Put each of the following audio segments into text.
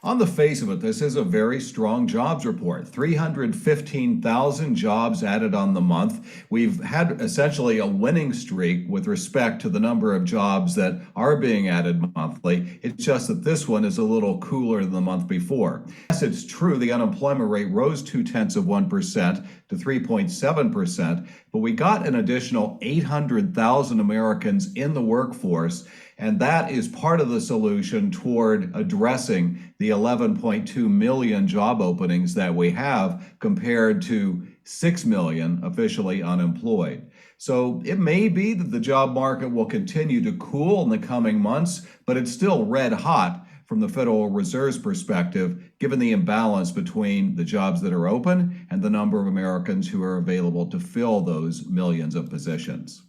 On the face of it, this is a very strong jobs report. 315,000 jobs added on the month. We've had essentially a winning streak with respect to the number of jobs that are being added monthly. It's just that this one is a little cooler than the month before. Yes, it's true the unemployment rate rose 0.2% to 3.7%, but we got an additional 800,000 Americans in the workforce. And that is part of the solution toward addressing the 11.2 million job openings that we have compared to 6 million officially unemployed. So it may be that the job market will continue to cool in the coming months, but it's still red hot from the Federal Reserve's perspective, given the imbalance between the jobs that are open and the number of Americans who are available to fill those millions of positions.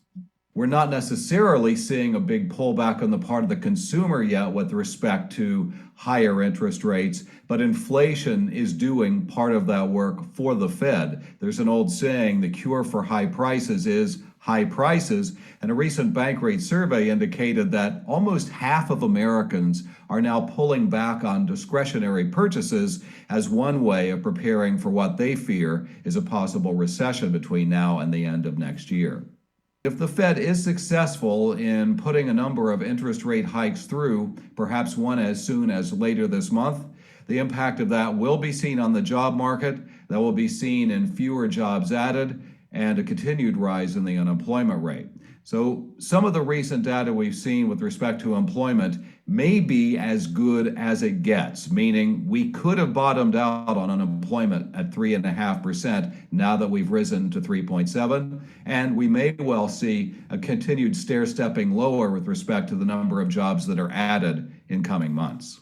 We're not necessarily seeing a big pullback on the part of the consumer yet with respect to higher interest rates, but inflation is doing part of that work for the Fed. There's an old saying, the cure for high prices is high prices, and a recent Bankrate survey indicated that almost half of Americans are now pulling back on discretionary purchases as one way of preparing for what they fear is a possible recession between now and the end of next year. If the Fed is successful in putting a number of interest rate hikes through, perhaps one as soon as later this month, the impact of that will be seen on the job market, that will be seen in fewer jobs added, and a continued rise in the unemployment rate. So some of the recent data we've seen with respect to employment may be as good as it gets, meaning we could have bottomed out on unemployment at 3.5% now that we've risen to 3.7, and we may well see a continued stair-stepping lower with respect to the number of jobs that are added in coming months.